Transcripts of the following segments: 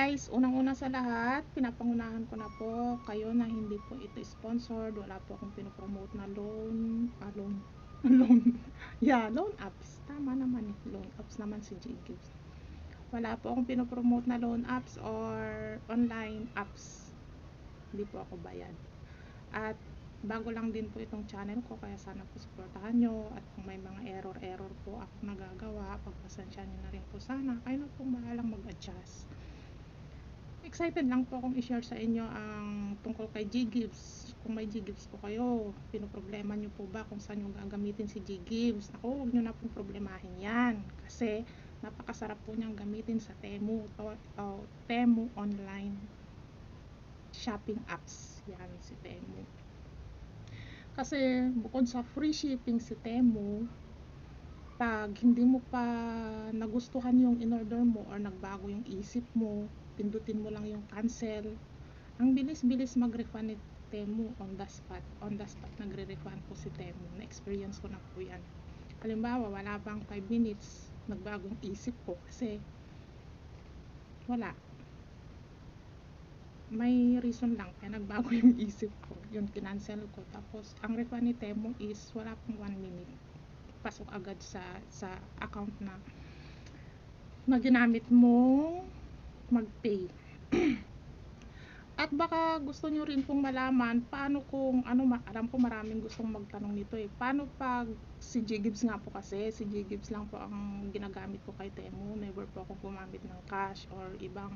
guys, unang-una sa lahat, pinapangunahan ko na po kayo na hindi po ito sponsored. Wala po akong pinopromote na loan, loan, yeah, loan apps. Tama naman eh, loan apps naman si J-Gives. Wala po akong pinopromote na loan apps or online apps. Hindi po ako bayad. At bago lang din po itong channel ko, kaya sana po supportahan nyo. At kung may mga error po ako nagagawa, pagpasensyahan nyo na rin po sana. Kayo na pong bahalang mag-adjust. Excited lang po akong i-share sa inyo ang tungkol kay J-Gives. Kung may J-Gives po kayo, pinoproblema nyo po ba kung saan nyo gagamitin si J-Gives? Ako, huwag nyo na pong problemahin yan. Kasi napakasarap po niyang gamitin sa Temu, Temu online shopping apps. Yan si Temu. Kasi bukod sa free shipping si Temu, pag hindi mo pa nagustuhan yung in-order mo or nagbago yung isip mo, pindutin mo lang yung cancel. Ang bilis-bilis mag-refund ni Temu on the spot. On the spot nagre-refund po si Temu. Na-experience ko na po yan. Halimbawa, wala pang 5 minutes, nagbagong isip ko kasi wala. May reason lang kaya nagbago yung isip ko. Yun, kinancel ko. Tapos, ang refund ni Temu is wala pang 1 minute. Pasok agad sa account na ginamit mong mag-pay. At baka gusto nyo rin pong malaman paano kung alam ko maraming gustong magtanong nito eh. Paano pag si J-Gives nga po, kasi si J-Gives lang po ang ginagamit ko kay Temu. Never po akong gumamit ng cash or ibang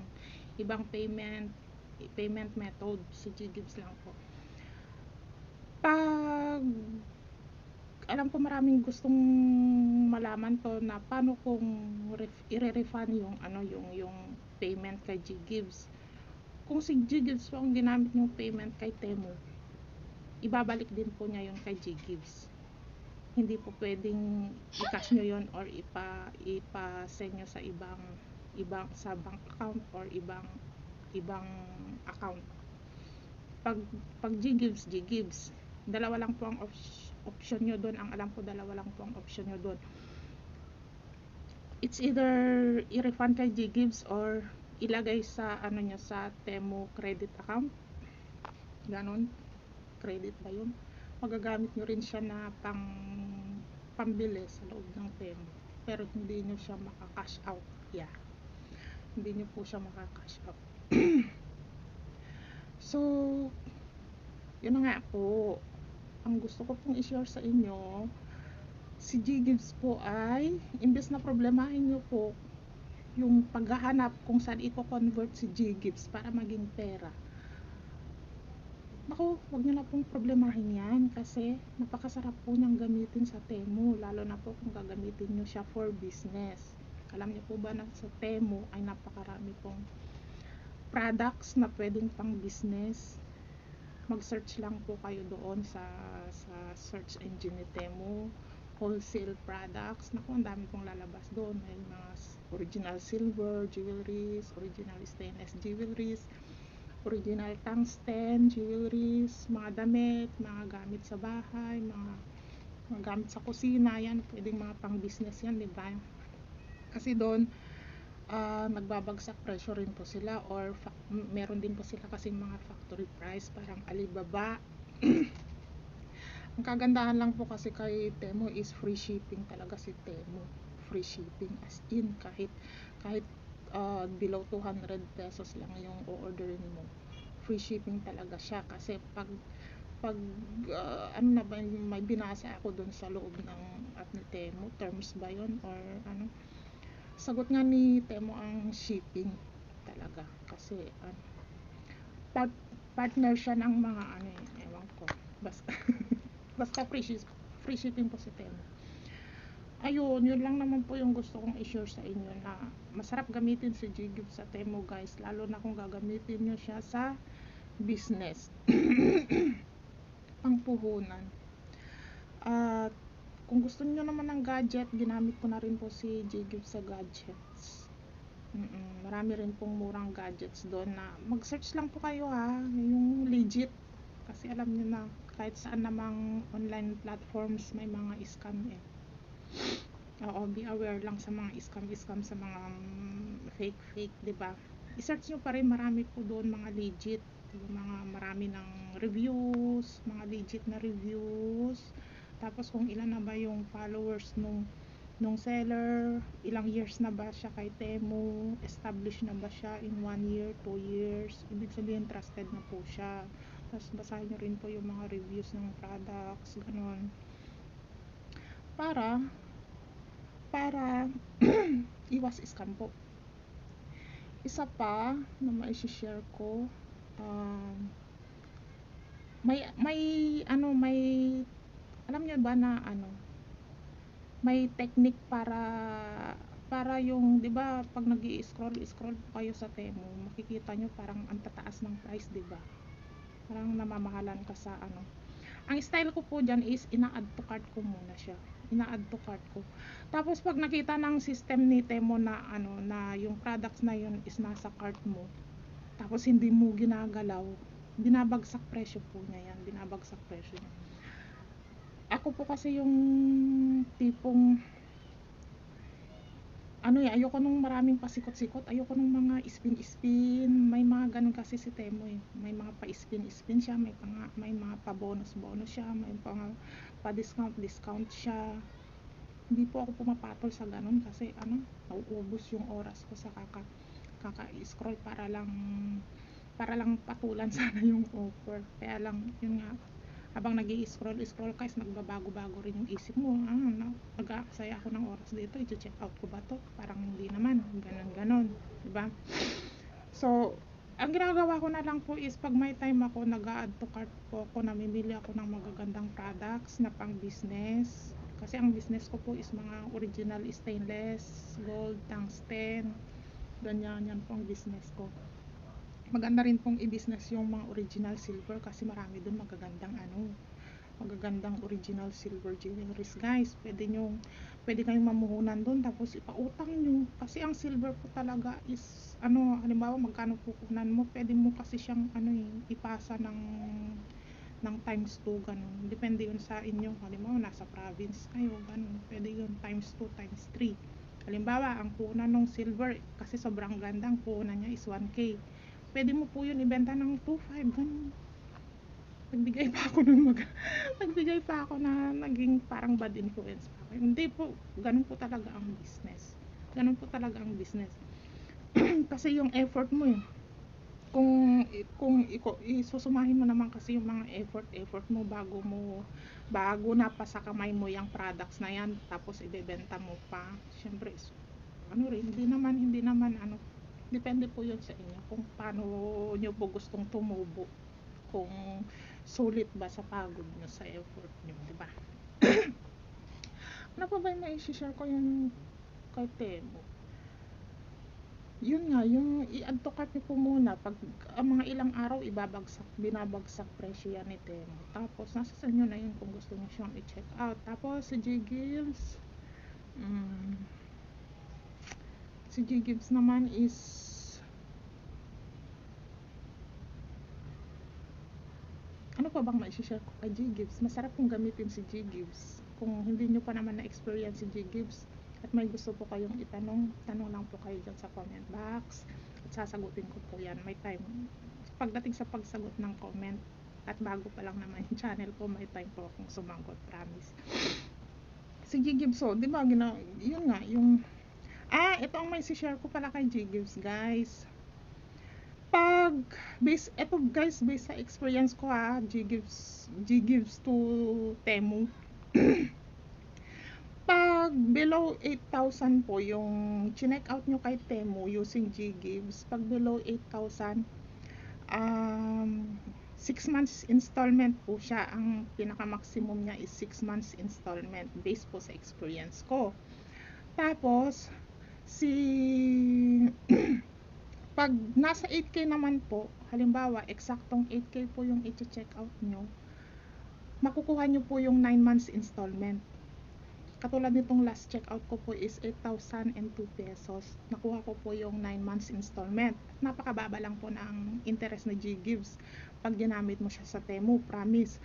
payment method. Si J-Gives lang po. Pag alam ko maraming gustong malaman to na paano kung i-refund yung payment kay J-Gives. Kung si J-Gives po ang ginamit yung payment kay Temu, ibabalik din po niya yun kay J-Gives. Hindi po pwedeng i-cash nyo yun or ipa-send nyo sa ibang sa bank account or ibang account. Pag J-Gives, dalawa lang po ang option nyo doon. Ang alam ko, dalawa lang po ang option nyo doon. It's either i-refund kay J-Gives or ilagay sa nyo sa Temu credit account. Ganon. Credit ba yun? Magagamit nyo rin siya na pambili sa loob ng Temu. Pero hindi nyo siya maka-cash out. Yeah. Hindi nyo po siya maka-cash out. So, yun na nga po. Ang gusto ko pong i-share sa inyo, si J-Gives po ay, imbes na problemahin nyo po yung paghahanap kung saan i-convert si J-Gives para maging pera. Naku, wag nyo na pong problemahin yan kasi napakasarap po niyang gamitin sa Temu, lalo na po kung gagamitin nyo siya for business. Alam niyo po ba na sa Temu ay napakarami pong products na pwedeng pang business. Mag-search lang po kayo doon sa search engine ni Temu, wholesale products. Naku, ang dami pong lalabas doon. May mga original silver jewelries, original stainless jewelries, original tungsten jewelries, mga damit, mga gamit sa bahay, mga gamit sa kusina. Yan, pwedeng mga pang business yan, di ba? Kasi doon nagbabagsak presyo rin po sila or meron din po sila kasing mga factory price, parang Alibaba. Ang kagandahan lang po kasi kay Temu is free shipping talaga si Temu. Free shipping as in kahit below 200 pesos lang yung o-orderin mo. Free shipping talaga siya kasi pag may binasa ako dun sa loob ng ni Temu, terms ba yun or sagot nga ni Temu ang shipping talaga kasi partner siya ng mga ewan ko, basta free shipping po si Temu. Ayun, yun lang naman po yung gusto kong i-share sa inyo, na masarap gamitin si J-Gives sa Temu guys, lalo na kung gagamitin nyo siya sa business. Pangpuhunan. At kung gusto niyo naman ng gadget, ginamit ko na rin po si J-Gives sa gadgets. Marami rin pong murang gadgets doon na mag-search lang po kayo yung legit. Kasi alam niyo na, kahit saan namang online platforms may mga scam eh. Oo, be aware lang sa mga scam sa mga fake, di ba? i-search nyo pa rin, marami po doon mga legit, yung mga marami ng reviews, mga legit na reviews. Tapos kung ilan na ba yung followers nung seller, ilang years na ba siya kay Temu, established na ba siya in 1 year, 2 years, ibig sabihin trusted na po siya. Tapos basahin nyo rin po yung mga reviews ng products, ganun, para iwas scam po. Isa pa na mai-share ko, may alam niyo ba na may technique para yung, 'di ba, pag nag-i-scroll po kayo sa Temu, makikita nyo parang ang tataas ng price, 'di ba? Parang namamahalan ka sa Ang style ko po diyan is ina-add to cart ko muna siya. Ina-add to cart ko. Tapos pag nakita ng system ni Temu na na yung products na yun is nasa cart mo, tapos hindi mo ginagalaw, binabagsak presyo po niya yan. Binabagsak presyo niya. Ako po kasi yung tipong ayoko nung maraming pasikot-sikot, ayoko nung mga spin-spin, may mga ganun kasi si Temu may mga pa-spin-spin siya, may mga pa-bonus siya, may pa-discount siya. Hindi po ako pumapatol sa ganun kasi nauubos yung oras ko sa kaka-scroll para lang patulan sana yung offer. Kaya lang, yun nga, habang nag-i-scroll ka is nagbabago-bago rin yung isip mo. Nag-aaksaya ako ng oras dito, i-check out ko ba to? Parang hindi naman, ganon, diba? So, ang ginagawa ko na lang po is pag may time ako, nag-add to cart po ako, namimili ako ng magagandang products na pang business. Kasi ang business ko po is mga original stainless, gold, tungsten, ganyan, yan po ang business ko. Maganda rin pong i-business yung mga original silver kasi marami dun magagandang original silver jewelries, guys. Pwede kayong mamuhunan dun, tapos ipautang nyo kasi ang silver po talaga is halimbawa magkano pukunan mo, pwede mo kasi siyang ipasa ng times 2, ganun. Depende yun sa inyo. Halimbawa nasa province kayo, ganun, pwede yun times 2, times 3. Halimbawa ang puhunan ng silver kasi sobrang ganda, ang puhunan niya is 1K, pwede mo po yun ibenta ng 2.5, ganun. Nagbigay pa ako na naging parang bad influence pa ako. Hindi po, ganun po talaga ang business. Kasi yung effort mo kung isusumahin mo naman kasi yung mga effort mo bago na pa sa kamay mo yung products na yan, tapos ibebenta mo pa, syempre hindi naman depende po yun sa inyo kung paano nyo po gustong tumubo, kung sulit ba sa pagod nyo, sa effort nyo, diba? Ano pa ba yung na-share ko yung kay Temu? Yun nga, yung i-add to cart nyo po muna, pag mga ilang araw binabagsak presyo yan ni Temu. Tapos nasa sa inyo na yun kung gusto nyo siyang i-check out. Tapos si G Gibbs naman is ano pa bang mai-share ko kay G Gibbs? Masarap pong gamitin si G Gibbs. Kung hindi nyo pa naman na-experience si G Gibbs at may gusto po kayong itanong, tanong lang po kayo dyan sa comment box at sasagutin ko po yan. May time pagdating sa pagsagot ng comment, at bago pa lang naman yung channel ko, may time po akong sumagot, promise. Si G Gibbs, di ba, yun nga, yung ito ang may share ko pala kay G Gibbs, guys. Based sa experience ko G Gibbs to Temu. Pag below 8,000 po yung chinek out nyo kay Temu using G Gibbs, pag below 8,000, 6 months installment po siya. Ang pinaka maximum niya is 6 months installment based po sa experience ko. Tapos pag nasa 8K naman po, halimbawa eksaktong 8K po yung i-check out nyo, makukuha nyo po yung 9 months installment. Katulad nitong last check out ko po is 8,002 pesos. Nakuha ko po yung 9 months installment. Napakababa lang po ng interest na G Gibbs pag ginamit mo siya sa Temu, promise.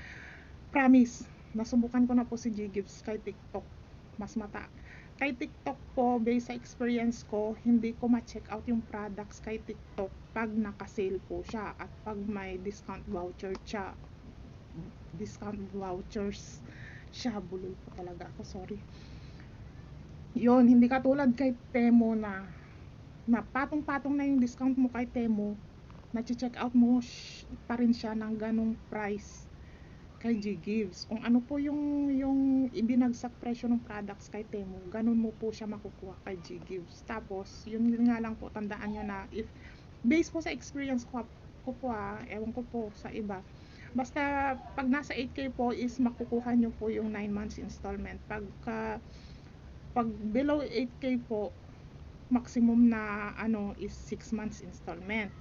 Nasubukan ko na po si G Gibbs kay TikTok. Kay TikTok po, based sa experience ko, hindi ko ma-check out yung products kay TikTok pag naka-sale po siya at pag may discount vouchers siya. Bulol po talaga ako, sorry. Yun, hindi katulad kay Temo na patong-patong na yung discount mo kay Temo, na-check out mo pa rin siya ng ganong price kay G-Gives. Kung ano po yung ibinagsak presyo ng products kay Temu, ganun mo po siya makukuha kay G-Gives. Tapos, yun nga lang po, tandaan nyo na, if based po sa experience ko po ewan ko po sa iba, basta pag nasa 8K po is makukuha nyo po yung 9 months installment. Pag below 8K po, maximum na ano is 6 months installment.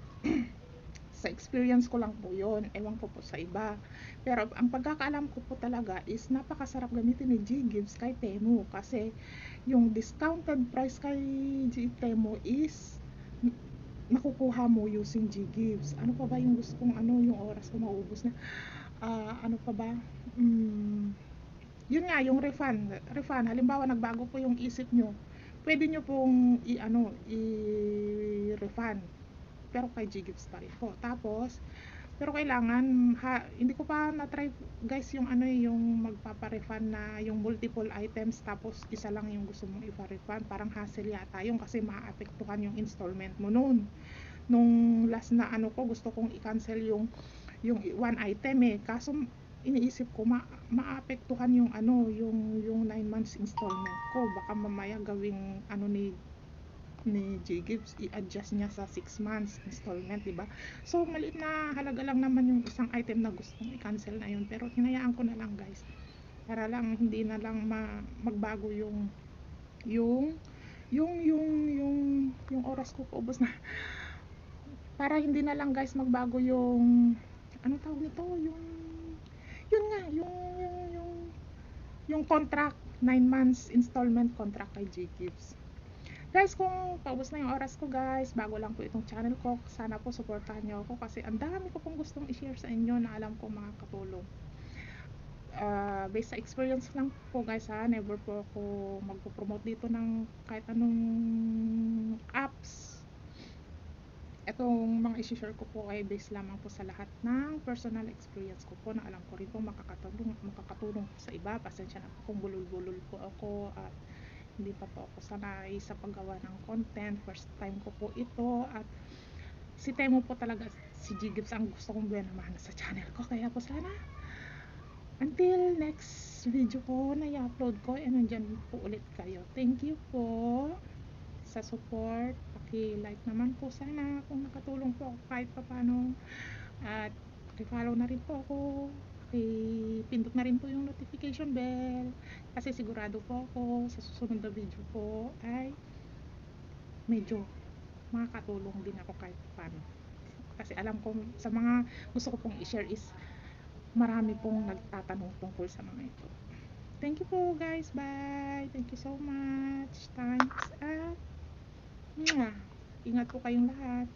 Sa experience ko lang po yun, ewan ko po sa iba. Pero ang pagkakaalam ko po talaga is napakasarap gamitin ni G-Gives kay Temu, kasi yung discounted price kay Temu is nakukuha mo using G-Gives. Ano pa ba yung gusto kong ano, yung oras ko maubos na. Ano pa ba? Yun nga, yung refund. Halimbawa, nagbago po yung isip nyo, pwede nyo pong i-refund. Pero kay G-Gives pa rin po. Tapos, pero kailangan, hindi ko pa na-try guys yung yung magpapa-refund na yung multiple items tapos isa lang yung gusto mong ipa-refund. Parang hassle yata yung, kasi maaapektuhan yung installment mo noon. Nung last na ano ko, gusto kong i-cancel yung one item kaso iniisip ko maapektuhan yung yung 9 months installment ko. Baka mamaya gawing ni G-Gives, i-adjust niya sa 6 months installment, diba? So, maliit na halaga lang naman yung isang item na gusto kong i-cancel na yun. Pero, hinayaan ko na lang, guys. Para lang, hindi na lang magbago yung, yung oras ko paubos na. Para hindi na lang, guys, magbago yung, ano tawag nito? Yun nga, yung contract, 9 months installment contract kay G-Gives. Guys, kung paubos na yung oras ko guys, bago lang po itong channel ko, sana po supportahan nyo ako kasi ang dami ko pong gustong i-share sa inyo na alam ko makakatulong. Based sa experience lang po guys never po ako magpo-promote dito ng kahit anong apps. Itong mga i-share ko po ay based lamang po sa lahat ng personal experience ko po na alam ko rin po makakatulong sa iba. Pasensya na po kung bulol-bulol po ako at hindi pa po ako sanay sa paggawa ng content. First time ko po ito at si Temo po talaga, si G-Gives ang gusto kong buwan sa channel ko. Kaya po sana until next video ko na i-upload ko nandyan po ulit kayo. Thank you po sa support. Paki-like naman po sana kung nakatulong po ako kahit pa paano. At i-follow na rin po ako. Pindot na rin po yung notification bell kasi sigurado po ako sa susunod na video ko ay medyo makakatulong din ako kahit paano, kasi alam ko sa mga gusto ko pong i-share is marami pong nagtatanong tungkol sa mga ito. Thank you po guys, bye, thank you so much, thanks at ingat po kayong lahat.